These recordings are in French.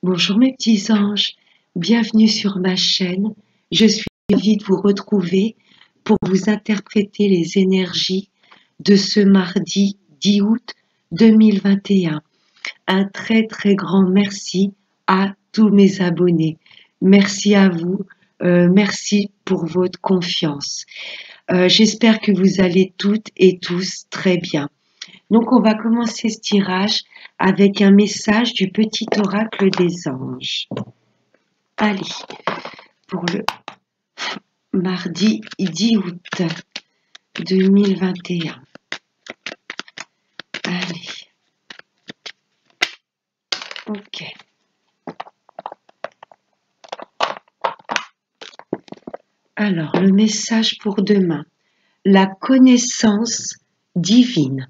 Bonjour mes petits anges, bienvenue sur ma chaîne. Je suis ravie de vous retrouver pour vous interpréter les énergies de ce mardi 10 août 2021. Un très très grand merci à tous mes abonnés. Merci à vous, merci pour votre confiance. J'espère que vous allez toutes et tous très bien. Donc on va commencer ce tirage avec un message du petit oracle des anges. Allez, pour le mardi 10 août 2021. Allez. Ok. Alors, le message pour demain. La connaissance divine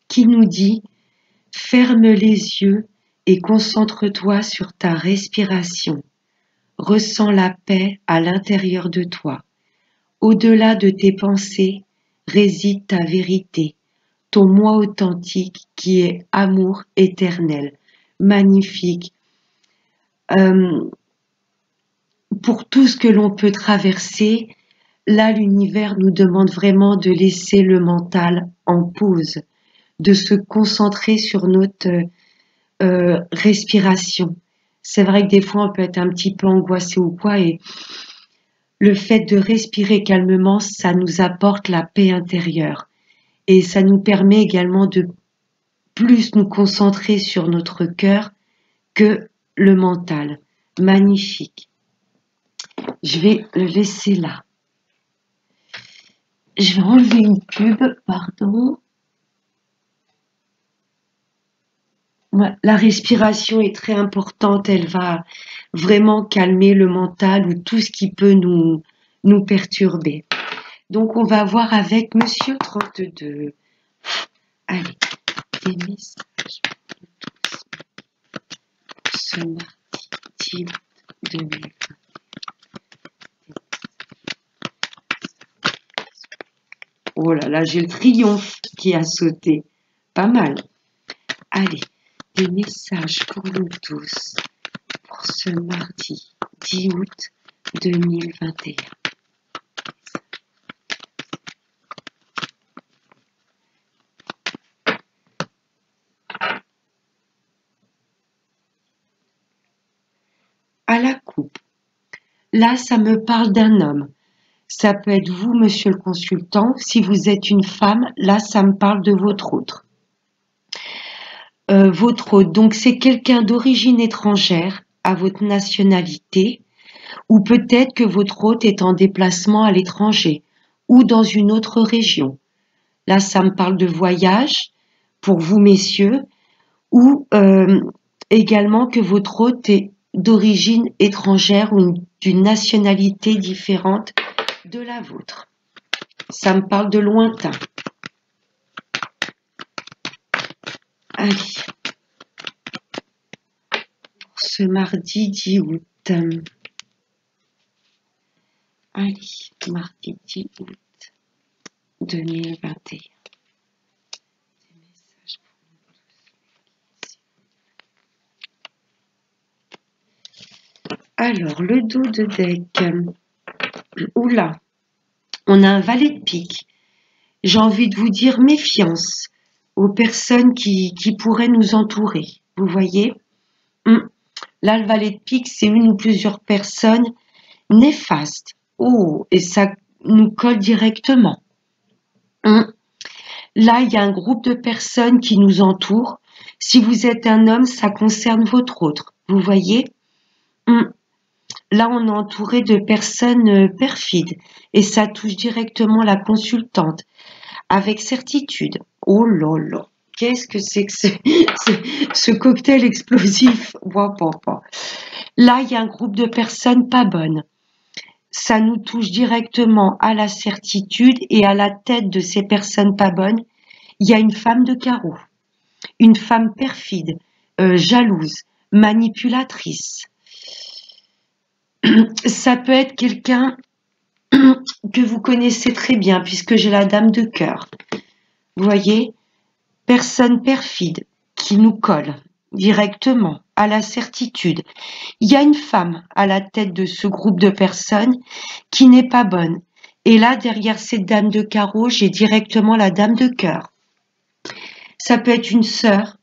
qui nous dit « Ferme les yeux et concentre-toi sur ta respiration. Ressens la paix à l'intérieur de toi. Au-delà de tes pensées réside ta vérité, ton moi authentique qui est amour éternel. » Magnifique. Pour tout ce que l'on peut traverser, là l'univers nous demande vraiment de laisser le mental en pause, de se concentrer sur notre respiration. C'est vrai que des fois on peut être un petit peu angoissé ou quoi, et le fait de respirer calmement, ça nous apporte la paix intérieure et ça nous permet également de plus nous concentrer sur notre cœur que le mental. Magnifique. Je vais le laisser là. Je vais enlever une pub, pardon. La respiration est très importante, elle va vraiment calmer le mental ou tout ce qui peut nous perturber. Donc on va voir avec Monsieur 32. Allez, des messages pour ce mardi 10 août 2020. Oh là là, j'ai le triomphe qui a sauté. Pas mal. Allez, des messages pour nous tous pour ce mardi 10 août 2021. À la coupe. Là, ça me parle d'un homme. Ça peut être vous, monsieur le consultant. Si vous êtes une femme, là, ça me parle de votre autre. Votre autre, donc c'est quelqu'un d'origine étrangère à votre nationalité, ou peut-être que votre hôte est en déplacement à l'étranger ou dans une autre région. Là, ça me parle de voyage pour vous, messieurs, ou également que votre hôte est d'origine étrangère ou d'une nationalité différente de la vôtre. Ça me parle de lointain. Allez, pour ce mardi 10 août. Allez, mardi 10 août 2021. Alors, le dos de deck. Oula, on a un valet de pique. J'ai envie de vous dire méfiance aux personnes qui pourraient nous entourer. Vous voyez? Là, le valet de pique, c'est une ou plusieurs personnes néfastes. Oh, et ça nous colle directement. Là, il y a un groupe de personnes qui nous entourent. Si vous êtes un homme, ça concerne votre autre. Vous voyez? Là, on est entouré de personnes perfides et ça touche directement la consultante avec certitude. Oh là là, qu'est-ce que c'est que ce cocktail explosif? Là, il y a un groupe de personnes pas bonnes. Ça nous touche directement à la certitude et à la tête de ces personnes pas bonnes, il y a une femme de carreau, une femme perfide, jalouse, manipulatrice. Ça peut être quelqu'un que vous connaissez très bien puisque j'ai la dame de cœur. Vous voyez, personne perfide qui nous colle. directement, à la certitude. Il y a une femme à la tête de ce groupe de personnes qui n'est pas bonne. Et là, derrière cette dame de carreau, j'ai directement la dame de cœur. Ça peut être une sœur,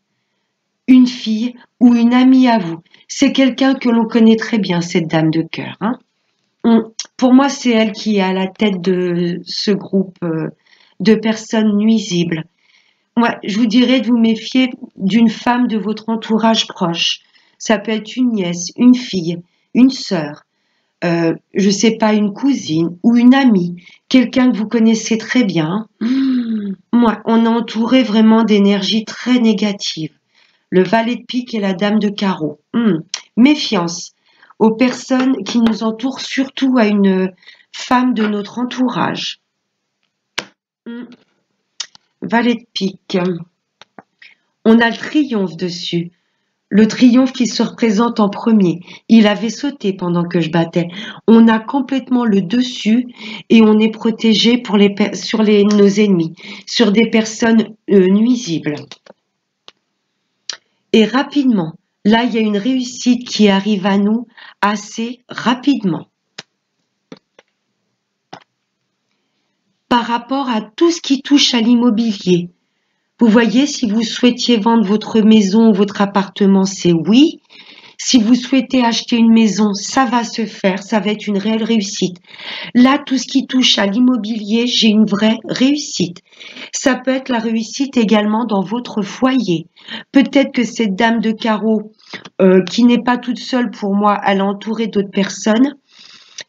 une fille ou une amie à vous. C'est quelqu'un que l'on connaît très bien, cette dame de cœur. Hein. Pour moi, c'est elle qui est à la tête de ce groupe de personnes nuisibles. Moi, je vous dirais de vous méfier d'une femme de votre entourage proche. Ça peut être une nièce, une fille, une sœur, je sais pas, une cousine ou une amie, quelqu'un que vous connaissez très bien. Moi, on est entouré vraiment d'énergie très négative. Le valet de pique et la dame de carreau. Méfiance aux personnes qui nous entourent, surtout à une femme de notre entourage. Valet de pique. On a le triomphe dessus. Le triomphe qui se représente en premier. Il avait sauté pendant que je battais. On a complètement le dessus et on est protégé pour nos ennemis, sur des personnes nuisibles. Et rapidement, là, il y a une réussite qui arrive à nous assez rapidement. Par rapport à tout ce qui touche à l'immobilier. Vous voyez, si vous souhaitiez vendre votre maison ou votre appartement, c'est oui. Si vous souhaitez acheter une maison, ça va se faire, ça va être une réelle réussite. Là, tout ce qui touche à l'immobilier, j'ai une vraie réussite. Ça peut être la réussite également dans votre foyer. Peut-être que cette dame de carreau, qui n'est pas toute seule pour moi, elle est entourée d'autres personnes.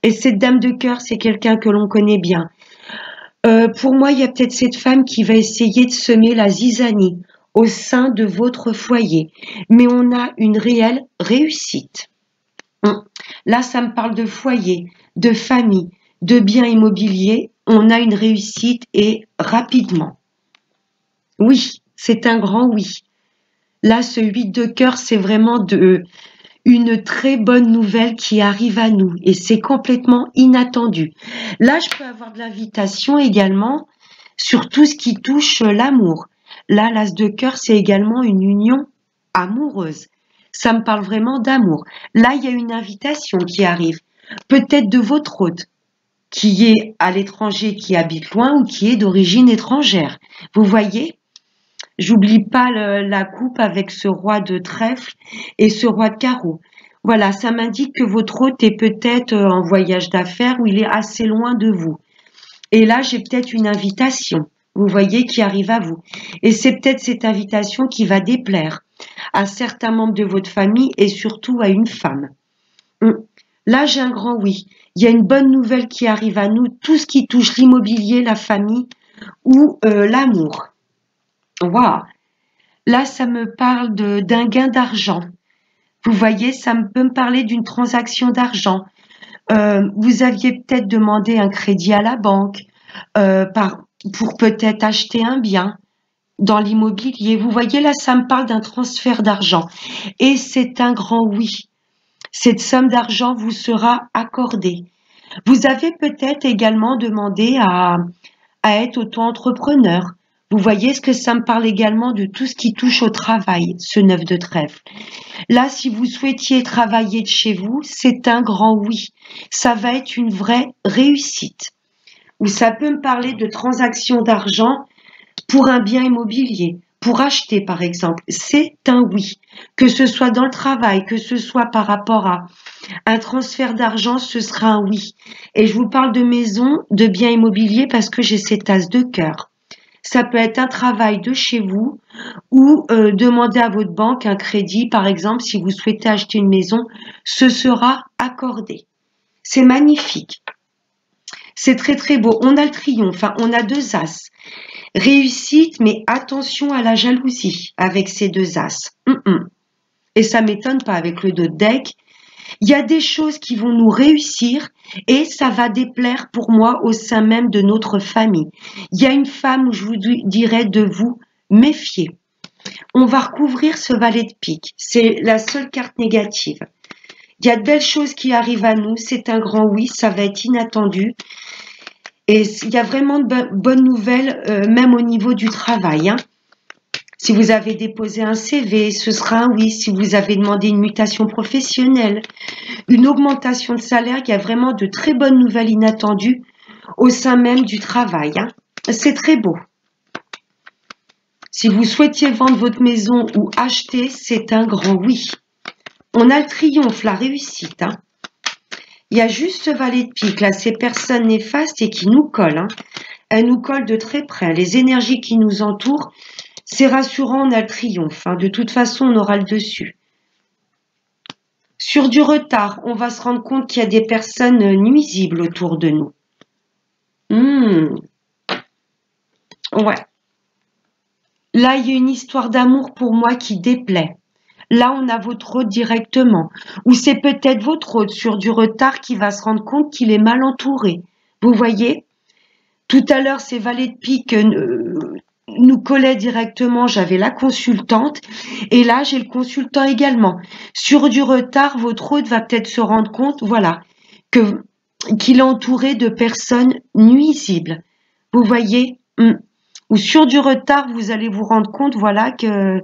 Et cette dame de cœur, c'est quelqu'un que l'on connaît bien. Pour moi, il y a peut-être cette femme qui va essayer de semer la zizanie au sein de votre foyer. Mais on a une réelle réussite. Là, ça me parle de foyer, de famille, de biens immobiliers. On a une réussite et rapidement. Oui, c'est un grand oui. Là, ce 8 de cœur, c'est vraiment une très bonne nouvelle qui arrive à nous et c'est complètement inattendu. Là, je peux avoir de l'invitation également sur tout ce qui touche l'amour. Là, l'as de cœur, c'est également une union amoureuse. Ça me parle vraiment d'amour. Là, il y a une invitation qui arrive, peut-être de votre hôte, qui est à l'étranger, qui habite loin ou qui est d'origine étrangère. Vous voyez ? J'oublie pas la coupe avec ce roi de trèfle et ce roi de carreau. Voilà, ça m'indique que votre hôte est peut-être en voyage d'affaires ou il est assez loin de vous. Et là, j'ai peut-être une invitation, vous voyez, qui arrive à vous. Et c'est peut-être cette invitation qui va déplaire à certains membres de votre famille et surtout à une femme. Là, j'ai un grand oui. Il y a une bonne nouvelle qui arrive à nous, tout ce qui touche l'immobilier, la famille ou l'amour. Waouh! Là, ça me parle d'un gain d'argent. Vous voyez, ça peut me parler d'une transaction d'argent. Vous aviez peut-être demandé un crédit à la banque pour peut-être acheter un bien dans l'immobilier. Vous voyez, là, ça me parle d'un transfert d'argent. Et c'est un grand oui. Cette somme d'argent vous sera accordée. Vous avez peut-être également demandé à être auto-entrepreneur. Vous voyez ce que ça me parle également de tout ce qui touche au travail, ce 9 de trèfle. Là, si vous souhaitiez travailler de chez vous, c'est un grand oui. Ça va être une vraie réussite. Ou ça peut me parler de transactions d'argent pour un bien immobilier, pour acheter par exemple. C'est un oui. Que ce soit dans le travail, que ce soit par rapport à un transfert d'argent, ce sera un oui. Et je vous parle de maison, de bien immobilier parce que j'ai cette as de cœur. Ça peut être un travail de chez vous ou demander à votre banque un crédit, par exemple, si vous souhaitez acheter une maison, ce sera accordé. C'est magnifique. C'est très très beau. On a le triomphe, hein, on a 2 as. Réussite, mais attention à la jalousie avec ces 2 as. Et ça m'étonne pas avec le dos de deck. Il y a des choses qui vont nous réussir et ça va déplaire pour moi au sein même de notre famille. Il y a une femme où je vous dirais de vous méfier. On va recouvrir ce valet de pique. C'est la seule carte négative. Il y a de belles choses qui arrivent à nous. C'est un grand oui, ça va être inattendu. Et il y a vraiment de bonnes nouvelles, même au niveau du travail. Hein. Si vous avez déposé un CV, ce sera un oui. Si vous avez demandé une mutation professionnelle, une augmentation de salaire, il y a vraiment de très bonnes nouvelles inattendues au sein même du travail, hein. C'est très beau. Si vous souhaitiez vendre votre maison ou acheter, c'est un grand oui. On a le triomphe, la réussite, hein. Il y a juste ce valet de pique, là, ces personnes néfastes et qui nous collent, hein. Elles nous collent de très près. Les énergies qui nous entourent, c'est rassurant, on a le triomphe, hein. De toute façon, on aura le dessus. Sur du retard, on va se rendre compte qu'il y a des personnes nuisibles autour de nous. Ouais. Là, il y a une histoire d'amour pour moi qui déplaît. Là, on a votre hôte directement. Ou c'est peut-être votre hôte sur du retard qui va se rendre compte qu'il est mal entouré. Vous voyez? Tout à l'heure, ces valets de pique nous collaient directement. J'avais la consultante. Et là, j'ai le consultant également. Sur du retard, votre hôte va peut-être se rendre compte, voilà, qu'il est entouré de personnes nuisibles. Vous voyez? Ou sur du retard, vous allez vous rendre compte, voilà, que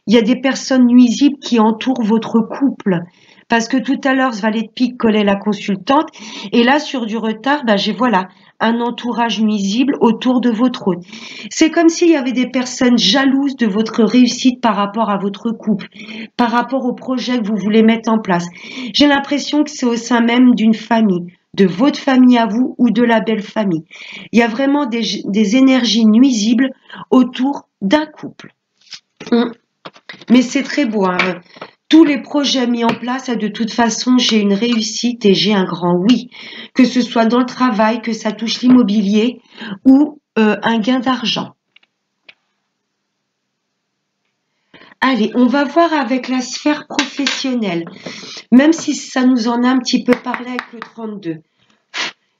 il y a des personnes nuisibles qui entourent votre couple. Parce que tout à l'heure, ce valet de pique collait la consultante. Et là, sur du retard, j'ai voilà, un entourage nuisible autour de votre hôte. C'est comme s'il y avait des personnes jalouses de votre réussite par rapport à votre couple, par rapport au projet que vous voulez mettre en place. J'ai l'impression que c'est au sein même d'une famille, de votre famille à vous ou de la belle famille. Il y a vraiment des énergies nuisibles autour d'un couple. Mais c'est très beau, hein. Tous les projets mis en place, de toute façon, j'ai une réussite et j'ai un grand oui. Que ce soit dans le travail, que ça touche l'immobilier ou un gain d'argent. Allez, on va voir avec la sphère professionnelle. Même si ça nous en a un petit peu parlé avec le 32.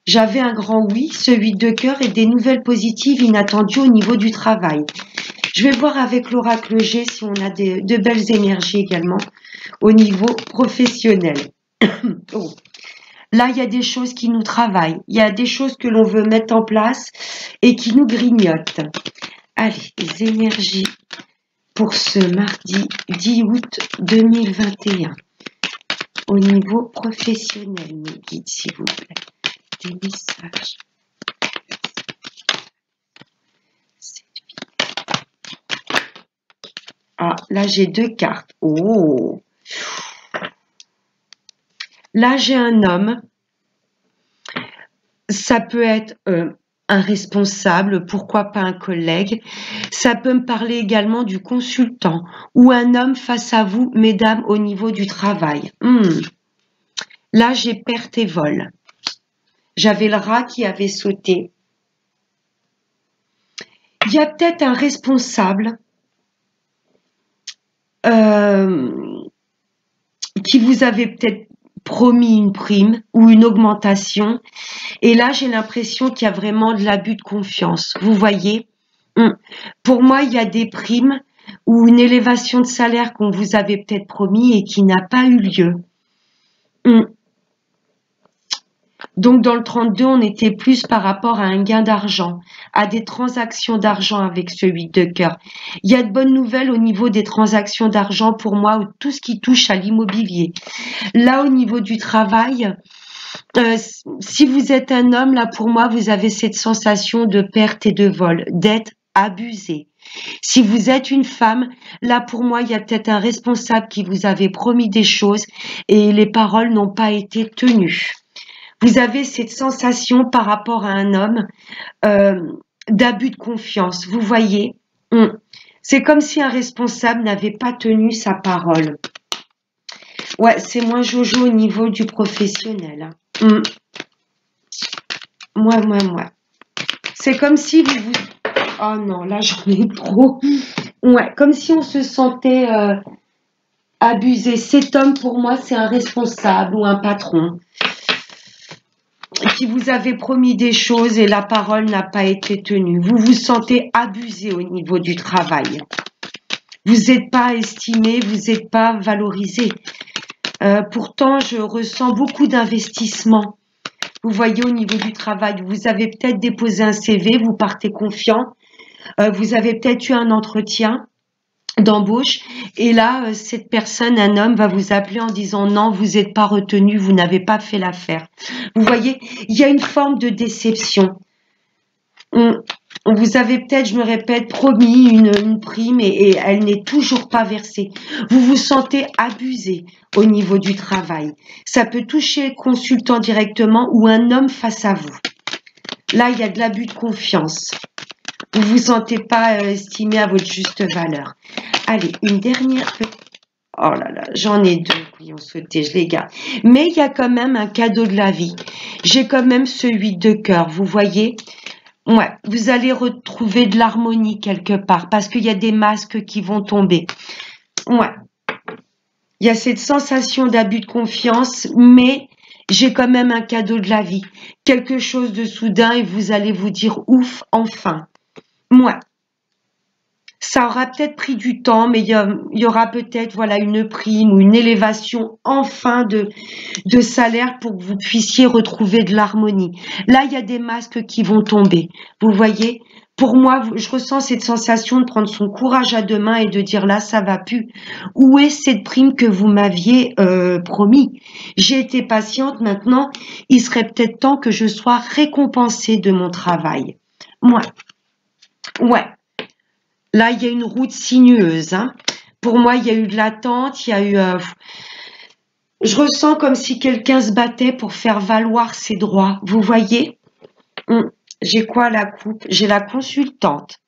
J'avais un grand oui, ce 8 de cœur et des nouvelles positives inattendues au niveau du travail. Je vais voir avec l'oracle G si on a de belles énergies également au niveau professionnel. Oh. Là, il y a des choses qui nous travaillent. Il y a des choses que l'on veut mettre en place et qui nous grignotent. Allez, les énergies pour ce mardi 10 août 2021. Au niveau professionnel, mes guides, s'il vous plaît. Des messages. Ah, là, j'ai deux cartes. Oh! Là, j'ai un homme. Ça peut être un responsable, pourquoi pas un collègue. Ça peut me parler également du consultant ou un homme face à vous, mesdames, au niveau du travail. Là, j'ai perte et vol. J'avais le rat qui avait sauté. Il y a peut-être un responsable qui vous avait peut-être promis une prime ou une augmentation. Et là, j'ai l'impression qu'il y a vraiment de l'abus de confiance. Vous voyez? Pour moi, il y a des primes ou une élévation de salaire qu'on vous avait peut-être promis et qui n'a pas eu lieu. Donc, dans le 32, on était plus par rapport à un gain d'argent, à des transactions d'argent avec ce 8 de cœur. Il y a de bonnes nouvelles au niveau des transactions d'argent pour moi, ou tout ce qui touche à l'immobilier. Là, au niveau du travail, si vous êtes un homme, là, pour moi, vous avez cette sensation de perte et de vol, d'être abusé. Si vous êtes une femme, là, pour moi, il y a peut-être un responsable qui vous avait promis des choses et les paroles n'ont pas été tenues. Vous avez cette sensation par rapport à un homme d'abus de confiance. Vous voyez, c'est comme si un responsable n'avait pas tenu sa parole. Ouais, c'est moins jojo au niveau du professionnel. Moi. C'est comme si vous... Oh non, là j'en ai trop. Ouais, comme si on se sentait abusé. Cet homme, pour moi, c'est un responsable ou un patron qui vous avait promis des choses et la parole n'a pas été tenue. Vous vous sentez abusé au niveau du travail. Vous n'êtes pas estimé, vous n'êtes pas valorisé. Pourtant, je ressens beaucoup d'investissement. Vous voyez au niveau du travail, vous avez peut-être déposé un CV, vous partez confiant. Vous avez peut-être eu un entretien. d'embauche. Et là, cette personne, un homme, va vous appeler en disant non, vous n'êtes pas retenu, vous n'avez pas fait l'affaire. Vous voyez, il y a une forme de déception. On vous avait peut-être, je me répète, promis une prime et elle n'est toujours pas versée. Vous vous sentez abusé au niveau du travail. Ça peut toucher le consultant directement ou un homme face à vous. Là, il y a de l'abus de confiance. Vous vous sentez pas estimé à votre juste valeur. Allez, une dernière petite... Oh là là, j'en ai deux qui ont sauté, je les garde. Mais il y a quand même un cadeau de la vie. J'ai quand même ce 8 de cœur, vous voyez? Ouais, vous allez retrouver de l'harmonie quelque part parce qu'il y a des masques qui vont tomber. Ouais, il y a cette sensation d'abus de confiance, mais j'ai quand même un cadeau de la vie. Quelque chose de soudain et vous allez vous dire ouf, enfin. Ouais. Ça aura peut-être pris du temps, mais il y aura peut-être voilà une prime ou une élévation enfin de salaire pour que vous puissiez retrouver de l'harmonie. Là, il y a des masques qui vont tomber. Vous voyez? Pour moi, je ressens cette sensation de prendre son courage à deux mains et de dire là, ça va plus. Où est cette prime que vous m'aviez promis? J'ai été patiente, maintenant, il serait peut-être temps que je sois récompensée de mon travail. Moi, ouais. Là, il y a une route sinueuse. Hein. Pour moi, il y a eu de l'attente, il y a eu... je ressens comme si quelqu'un se battait pour faire valoir ses droits. Vous voyez? J'ai quoi la coupe? J'ai la consultante.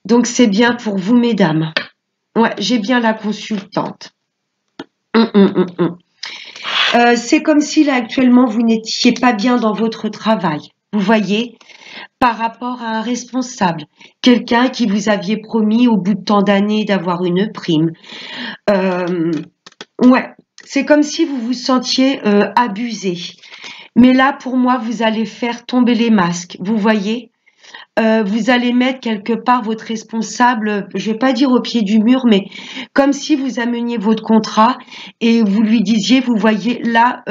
Donc, c'est bien pour vous, mesdames. Ouais, j'ai bien la consultante. C'est comme si, là, actuellement, vous n'étiez pas bien dans votre travail. Vous voyez? Par rapport à un responsable, quelqu'un qui vous aviez promis au bout de tant d'années d'avoir une prime. Ouais, c'est comme si vous vous sentiez abusé. Mais là, pour moi, vous allez faire tomber les masques. Vous voyez, vous allez mettre quelque part votre responsable, je vais pas dire au pied du mur, mais comme si vous ameniez votre contrat et vous lui disiez, vous voyez, là,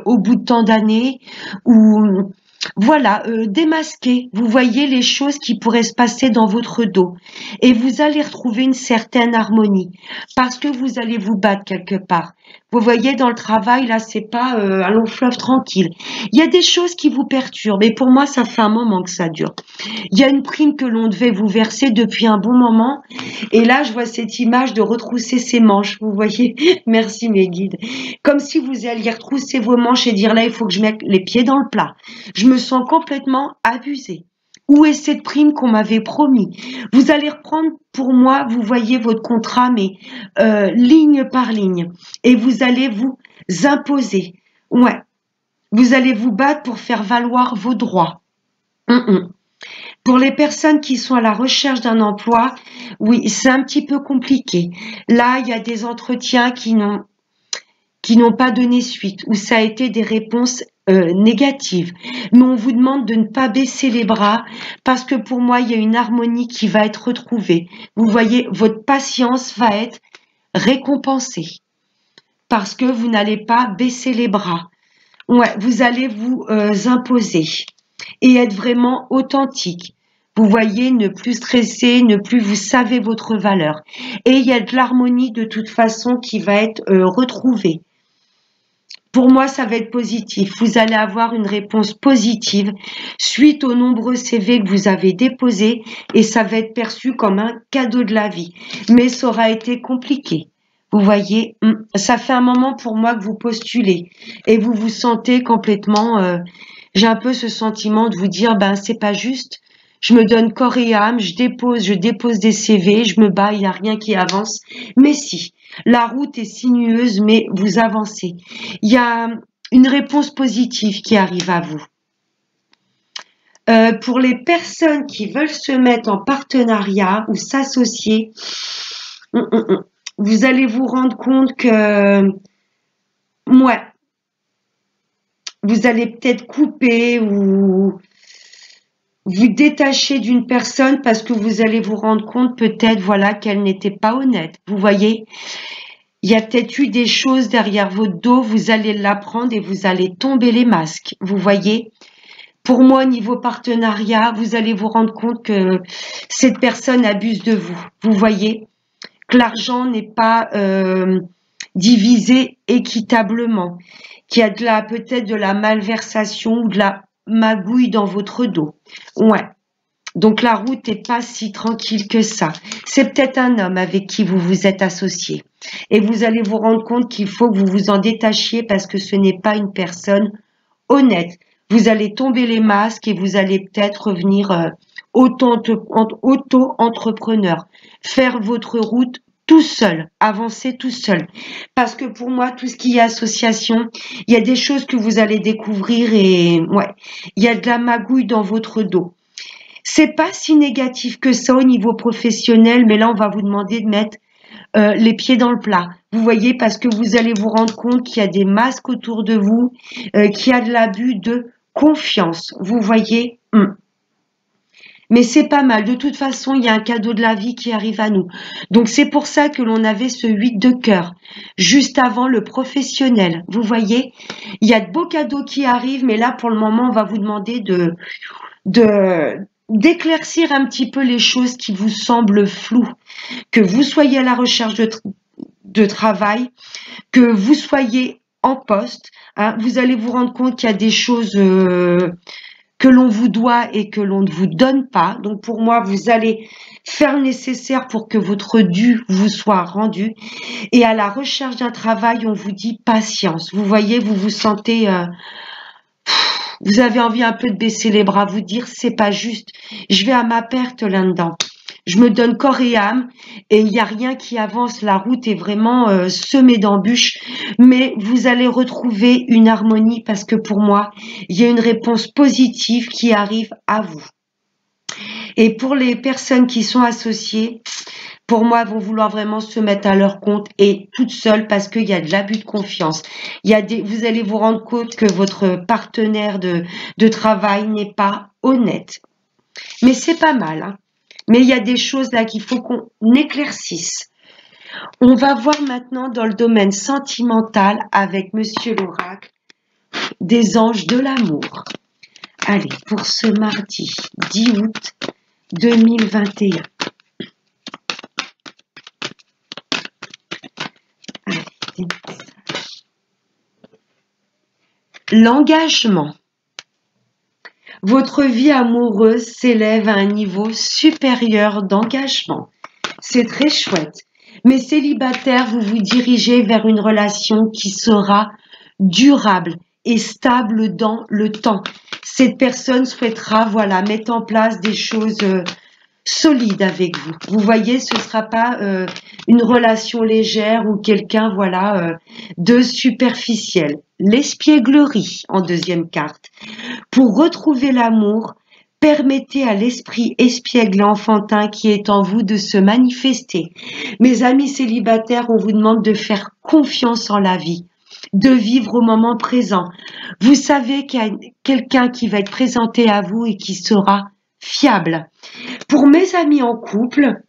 au bout de tant d'années, ou voilà, démasquer. Vous voyez les choses qui pourraient se passer dans votre dos. Et vous allez retrouver une certaine harmonie. Parce que vous allez vous battre quelque part. Vous voyez, dans le travail, là, c'est pas un long fleuve tranquille. Il y a des choses qui vous perturbent. Et pour moi, ça fait un moment que ça dure. Il y a une prime que l'on devait vous verser depuis un bon moment. Et là, je vois cette image de retrousser ses manches. Vous voyez? Merci, mes guides. Comme si vous alliez retrousser vos manches et dire là, il faut que je mette les pieds dans le plat. Je me sens complètement abusée. Où est cette prime qu'on m'avait promis? Vous allez reprendre pour moi, vous voyez votre contrat, mais ligne par ligne. Et vous allez vous imposer. Ouais. Vous allez vous battre pour faire valoir vos droits. Pour les personnes qui sont à la recherche d'un emploi, oui, c'est un petit peu compliqué. Là, il y a des entretiens qui n'ont pas donné suite, où ça a été des réponses négatives. Mais on vous demande de ne pas baisser les bras parce que pour moi, il y a une harmonie qui va être retrouvée. Vous voyez, votre patience va être récompensée parce que vous n'allez pas baisser les bras. Ouais, vous allez vous imposer et être vraiment authentique. Vous voyez, ne plus stresser, ne plus vous savez votre valeur. Et il y a de l'harmonie de toute façon qui va être retrouvée. Pour moi, ça va être positif. Vous allez avoir une réponse positive suite aux nombreux CV que vous avez déposés et ça va être perçu comme un cadeau de la vie. Mais ça aura été compliqué. Vous voyez, ça fait un moment pour moi que vous postulez et vous vous sentez complètement... j'ai un peu ce sentiment de vous dire, ben c'est pas juste. Je me donne corps et âme, je dépose des CV, je me bats, il n'y a rien qui avance. Mais si, la route est sinueuse, mais vous avancez. Il y a une réponse positive qui arrive à vous. Pour les personnes qui veulent se mettre en partenariat ou s'associer, vous allez vous rendre compte que, ouais, vous allez peut-être couper ou vous détacher d'une personne parce que vous allez vous rendre compte peut-être voilà qu'elle n'était pas honnête. Vous voyez, il y a peut-être eu des choses derrière votre dos, vous allez l'apprendre et vous allez tomber les masques. Vous voyez, Pour moi, au niveau partenariat, vous allez vous rendre compte que cette personne abuse de vous. Vous voyez que l'argent n'est pas divisé équitablement, qu'il y a peut-être de la malversation ou de la magouille dans votre dos. Ouais. Donc la route n'est pas si tranquille que ça. C'est peut-être un homme avec qui vous vous êtes associé. Et vous allez vous rendre compte qu'il faut que vous vous en détachiez parce que ce n'est pas une personne honnête. Vous allez tomber les masques et vous allez peut-être revenir auto-entrepreneur. Faire votre route tout seul, avancer tout seul. Parce que pour moi, tout ce qui est association, il y a des choses que vous allez découvrir et ouais, il y a de la magouille dans votre dos. C'est pas si négatif que ça au niveau professionnel, mais là, on va vous demander de mettre les pieds dans le plat. Vous voyez, parce que vous allez vous rendre compte qu'il y a des masques autour de vous, qu'il y a de l'abus de confiance. Vous voyez. Mais c'est pas mal. De toute façon, il y a un cadeau de la vie qui arrive à nous. Donc, c'est pour ça que l'on avait ce 8 de cœur, juste avant le professionnel. Vous voyez, il y a de beaux cadeaux qui arrivent, mais là, pour le moment, on va vous demander d'éclaircir un petit peu les choses qui vous semblent floues, que vous soyez à la recherche de travail, que vous soyez en poste, hein, vous allez vous rendre compte qu'il y a des choses que l'on vous doit et que l'on ne vous donne pas. Donc pour moi, vous allez faire le nécessaire pour que votre dû vous soit rendu. Et à la recherche d'un travail, on vous dit patience. Vous voyez, vous vous sentez... vous avez envie un peu de baisser les bras, vous dire c'est pas juste, je vais à ma perte là-dedans. Je me donne corps et âme et il n'y a rien qui avance. La route est vraiment semée d'embûches, mais vous allez retrouver une harmonie parce que pour moi, il y a une réponse positive qui arrive à vous. Et pour les personnes qui sont associées, pour moi, vont vouloir vraiment se mettre à leur compte et toutes seules parce qu'il y a de l'abus de confiance. Vous allez vous rendre compte que votre partenaire de travail n'est pas honnête. Mais c'est pas mal, hein. Mais il y a des choses là qu'il faut qu'on éclaircisse. On va voir maintenant dans le domaine sentimental avec Monsieur l'Oracle des anges de l'amour. Allez, pour ce mardi 10 août 2021. Allez, des messages. L'engagement. Votre vie amoureuse s'élève à un niveau supérieur d'engagement. C'est très chouette. Mais célibataire, vous vous dirigez vers une relation qui sera durable et stable dans le temps. Cette personne souhaitera, voilà, mettre en place des choses solides avec vous. Vous voyez, ce ne sera pas une relation légère ou quelqu'un, voilà, de superficiel. L'espièglerie en deuxième carte. Pour retrouver l'amour, permettez à l'esprit espiègle et enfantin qui est en vous de se manifester. Mes amis célibataires, on vous demande de faire confiance en la vie, de vivre au moment présent. Vous savez qu'il y a quelqu'un qui va être présenté à vous et qui sera fiable. Pour mes amis en couple,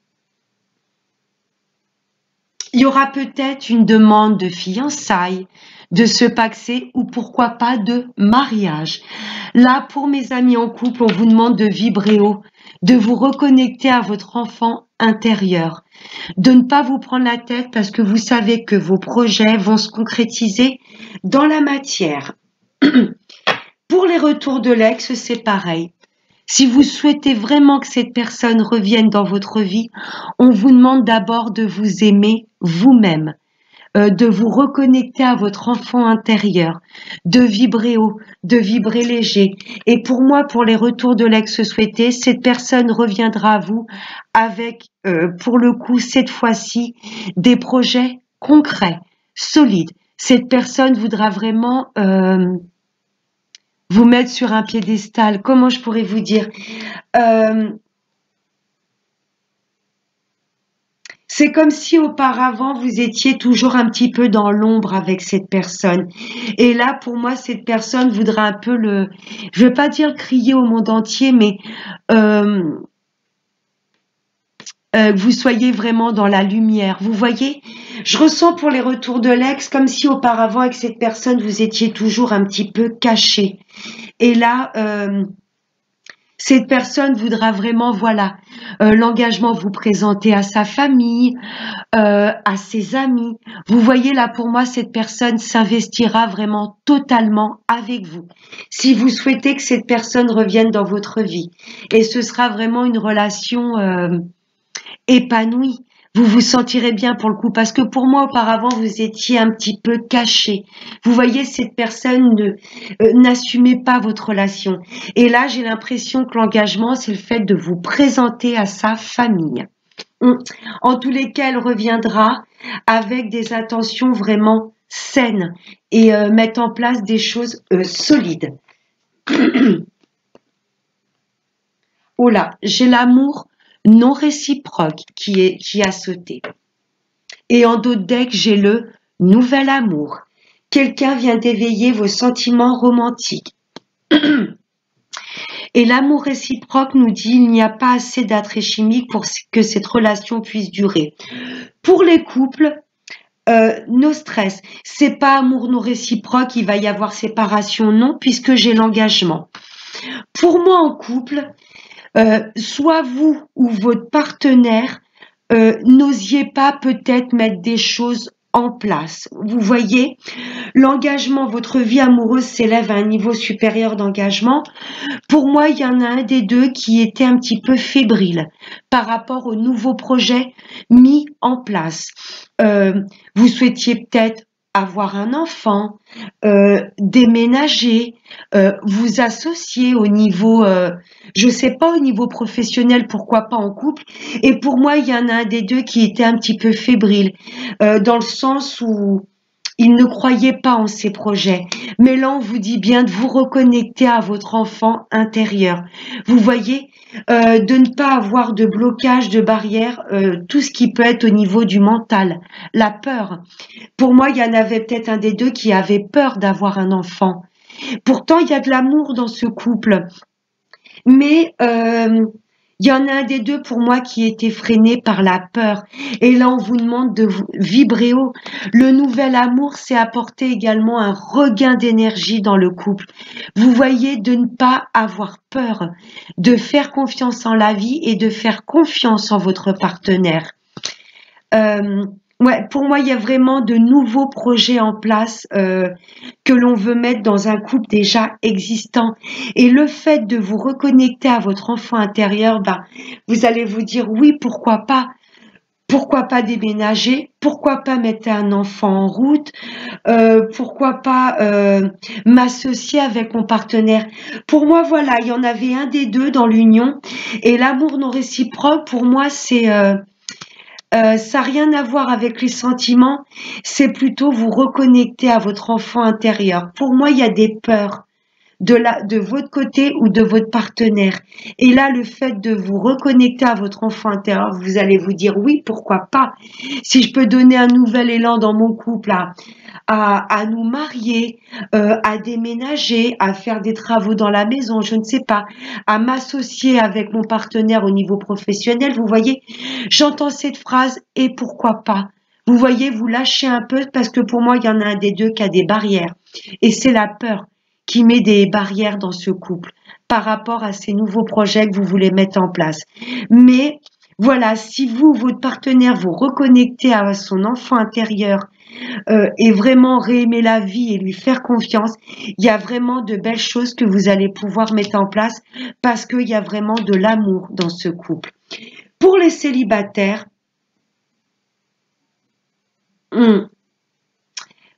il y aura peut-être une demande de fiançailles, de se paxer ou pourquoi pas de mariage. Là, pour mes amis en couple, on vous demande de vibrer haut, de vous reconnecter à votre enfant intérieur, de ne pas vous prendre la tête parce que vous savez que vos projets vont se concrétiser dans la matière. Pour les retours de l'ex, c'est pareil. Si vous souhaitez vraiment que cette personne revienne dans votre vie, on vous demande d'abord de vous aimer vous-même, de vous reconnecter à votre enfant intérieur, de vibrer haut, de vibrer léger. Et pour moi, pour les retours de l'ex souhaité, cette personne reviendra à vous avec, pour le coup, cette fois-ci, des projets concrets, solides. Cette personne voudra vraiment vous mettre sur un piédestal. Comment je pourrais vous dire c'est comme si auparavant vous étiez toujours un petit peu dans l'ombre avec cette personne. Et là, pour moi, cette personne voudra un peu je ne veux pas dire crier au monde entier, mais que vous soyez vraiment dans la lumière. Vous voyez, je ressens pour les retours de l'ex comme si auparavant avec cette personne vous étiez toujours un petit peu caché. Et là, cette personne voudra vraiment, voilà, l'engagement, vous présenter à sa famille, à ses amis. Vous voyez là, pour moi, cette personne s'investira vraiment totalement avec vous. Si vous souhaitez que cette personne revienne dans votre vie, et ce sera vraiment une relation épanouie. Vous vous sentirez bien pour le coup, parce que pour moi, auparavant, vous étiez un petit peu caché. Vous voyez, cette personne n'assumait pas votre relation. Et là, j'ai l'impression que l'engagement, c'est le fait de vous présenter à sa famille. En tous les cas, elle reviendra avec des intentions vraiment saines et mettre en place des choses solides. Oh là, j'ai l'amour non réciproque qui a sauté. Et en d'autres decks, j'ai le nouvel amour. Quelqu'un vient d'éveiller vos sentiments romantiques. Et l'amour réciproque nous dit il n'y a pas assez d'attrait chimique pour que cette relation puisse durer. Pour les couples, no stress. C'est pas amour non réciproque, il va y avoir séparation, non, puisque j'ai l'engagement. Pour moi, en couple, soit vous ou votre partenaire n'osiez pas peut-être mettre des choses en place. Vous voyez, l'engagement, votre vie amoureuse s'élève à un niveau supérieur d'engagement. Pour moi, il y en a un des deux qui était un petit peu fébrile par rapport aux nouveaux projets mis en place. Vous souhaitiez peut-être avoir un enfant, déménager, vous associer au niveau, je sais pas, au niveau professionnel, pourquoi pas en couple. Et pour moi, il y en a un des deux qui était un petit peu fébrile, dans le sens où il ne croyait pas en ses projets. Mais là, on vous dit bien de vous reconnecter à votre enfant intérieur. Vous voyez, de ne pas avoir de blocage, de barrière, tout ce qui peut être au niveau du mental, la peur. Pour moi, il y en avait peut-être un des deux qui avait peur d'avoir un enfant. Pourtant, il y a de l'amour dans ce couple. Mais il y en a un des deux pour moi qui était freiné par la peur. Et là, on vous demande de vibrer haut. Le nouvel amour, c'est apporter également un regain d'énergie dans le couple. Vous voyez, de ne pas avoir peur, de faire confiance en la vie et de faire confiance en votre partenaire. Ouais, pour moi, il y a vraiment de nouveaux projets en place que l'on veut mettre dans un couple déjà existant. Et le fait de vous reconnecter à votre enfant intérieur, ben, vous allez vous dire oui, pourquoi pas? Pourquoi pas déménager? Pourquoi pas mettre un enfant en route? Pourquoi pas m'associer avec mon partenaire? Pour moi, voilà, il y en avait un des deux dans l'union. Et l'amour non réciproque, pour moi, c'est ça n'a rien à voir avec les sentiments, c'est plutôt vous reconnecter à votre enfant intérieur. Pour moi, il y a des peurs de votre côté ou de votre partenaire. Et là, le fait de vous reconnecter à votre enfant intérieur, vous allez vous dire oui, pourquoi pas. Si je peux donner un nouvel élan dans mon couple à nous marier, à déménager, à faire des travaux dans la maison, je ne sais pas, à m'associer avec mon partenaire au niveau professionnel, vous voyez, j'entends cette phrase et pourquoi pas. Vous voyez, vous lâchez un peu parce que pour moi, il y en a un des deux qui a des barrières. Et c'est la peur qui met des barrières dans ce couple par rapport à ces nouveaux projets que vous voulez mettre en place. Mais voilà, si vous, votre partenaire, vous reconnectez à son enfant intérieur et vraiment réaimer la vie et lui faire confiance, il y a vraiment de belles choses que vous allez pouvoir mettre en place parce qu'il y a vraiment de l'amour dans ce couple. Pour les célibataires,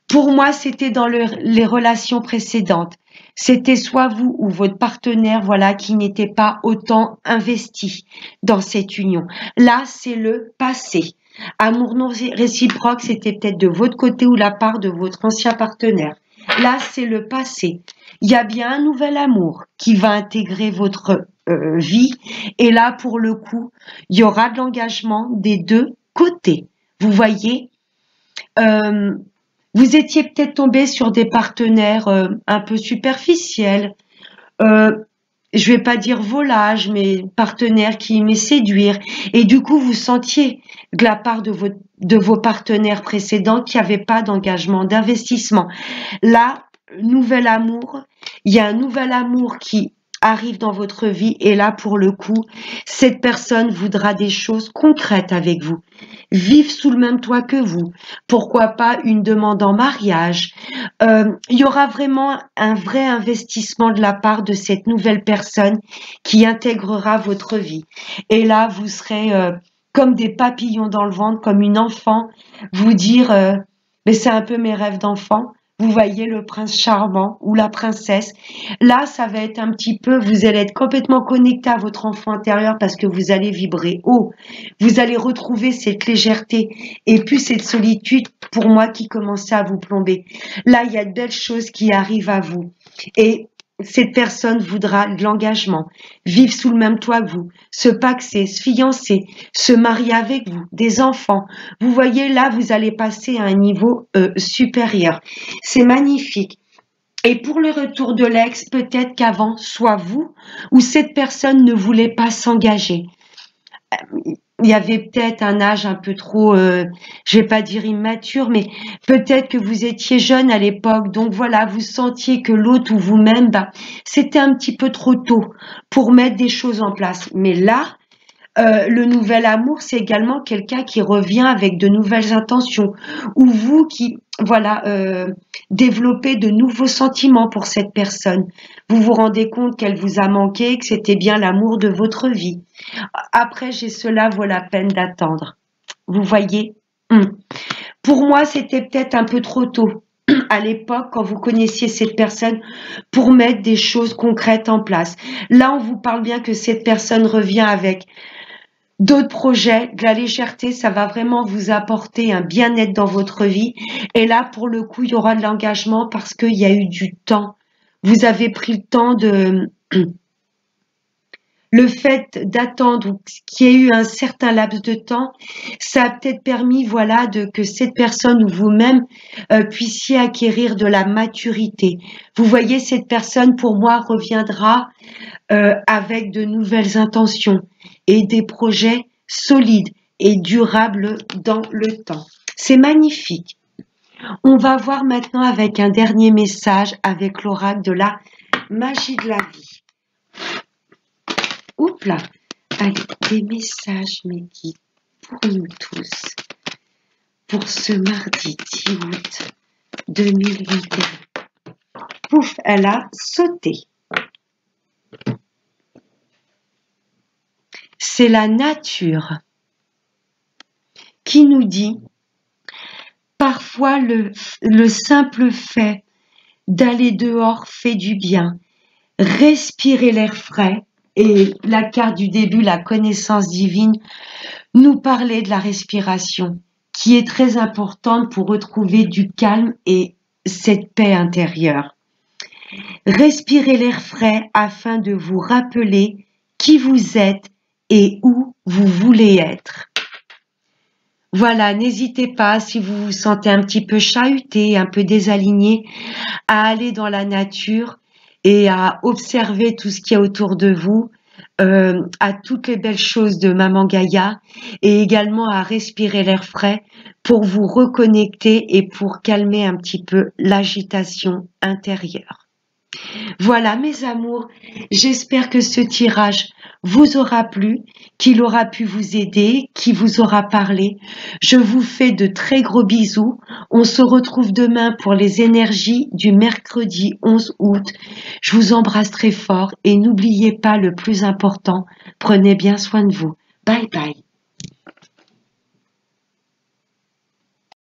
pour moi, c'était dans les relations précédentes. C'était soit vous ou votre partenaire, voilà, qui n'était pas autant investi dans cette union. Là, c'est le passé. Amour non réciproque, c'était peut-être de votre côté ou la part de votre ancien partenaire. Là, c'est le passé. Il y a bien un nouvel amour qui va intégrer votre vie. Et là, pour le coup, il y aura de l'engagement des deux côtés. Vous voyez, vous étiez peut-être tombé sur des partenaires un peu superficiels. Je vais pas dire volage, mais partenaires qui aimaient séduire. Et du coup, vous sentiez de la part de vos partenaires précédents qu'il n'y avait pas d'engagement, d'investissement. Là, nouvel amour Il y a un nouvel amour qui arrive dans votre vie et là, pour le coup, cette personne voudra des choses concrètes avec vous. Vivre sous le même toit que vous. Pourquoi pas une demande en mariage. Il y aura vraiment un vrai investissement de la part de cette nouvelle personne qui intégrera votre vie. Et là, vous serez comme des papillons dans le ventre, comme une enfant, vous dire, mais c'est un peu mes rêves d'enfant. Vous voyez le prince charmant ou la princesse. Là, ça va être un petit peu, vous allez être complètement connecté à votre enfant intérieur parce que vous allez vibrer haut. Vous allez retrouver cette légèreté et puis cette solitude pour moi qui commençait à vous plomber. Là, il y a de belles choses qui arrivent à vous. Et cette personne voudra de l'engagement, vivre sous le même toit que vous, se paxer, se fiancer, se marier avec vous, des enfants. Vous voyez, là, vous allez passer à un niveau supérieur. C'est magnifique. Et pour le retour de l'ex, peut-être qu'avant, soit vous ou cette personne ne voulait pas s'engager. Il y avait peut-être un âge un peu trop, je vais pas dire immature, mais peut-être que vous étiez jeune à l'époque, donc voilà, vous sentiez que l'autre ou vous-même, c'était un petit peu trop tôt pour mettre des choses en place. Mais là, le nouvel amour, c'est également quelqu'un qui revient avec de nouvelles intentions, ou vous qui, voilà, développez de nouveaux sentiments pour cette personne. Vous vous rendez compte qu'elle vous a manqué, que c'était bien l'amour de votre vie. Après, j'ai cela vaut la peine d'attendre. Vous voyez? Pour moi, c'était peut-être un peu trop tôt à l'époque quand vous connaissiez cette personne pour mettre des choses concrètes en place. Là, on vous parle bien que cette personne revient avec d'autres projets, de la légèreté, ça va vraiment vous apporter un bien-être dans votre vie. Et là, pour le coup, il y aura de l'engagement parce qu'il y a eu du temps. Vous avez pris le temps de... Le fait d'attendre qu'il y ait eu un certain laps de temps, ça a peut-être permis, voilà, que cette personne ou vous-même puissiez acquérir de la maturité. Vous voyez, cette personne, pour moi, reviendra avec de nouvelles intentions et des projets solides et durables dans le temps. C'est magnifique. On va voir maintenant avec un dernier message avec l'oracle de la magie de la vie. Oups là, allez, des messages, mes guides, pour nous tous, pour ce mardi 10 août 2021. Pouf, elle a sauté. C'est la nature qui nous dit, parfois le simple fait d'aller dehors fait du bien, respirer l'air frais, et la carte du début, la connaissance divine, nous parlait de la respiration, qui est très importante pour retrouver du calme et cette paix intérieure. Respirez l'air frais afin de vous rappeler qui vous êtes et où vous voulez être. Voilà, n'hésitez pas, si vous vous sentez un petit peu chahuté, un peu désaligné, à aller dans la nature et à observer tout ce qu'il y a autour de vous, à toutes les belles choses de Maman Gaïa et également à respirer l'air frais pour vous reconnecter et pour calmer un petit peu l'agitation intérieure. Voilà mes amours, j'espère que ce tirage vous aura plu, qu'il aura pu vous aider, qu'il vous aura parlé. Je vous fais de très gros bisous. On se retrouve demain pour les énergies du mercredi 11 août. Je vous embrasse très fort et n'oubliez pas le plus important, prenez bien soin de vous. Bye bye.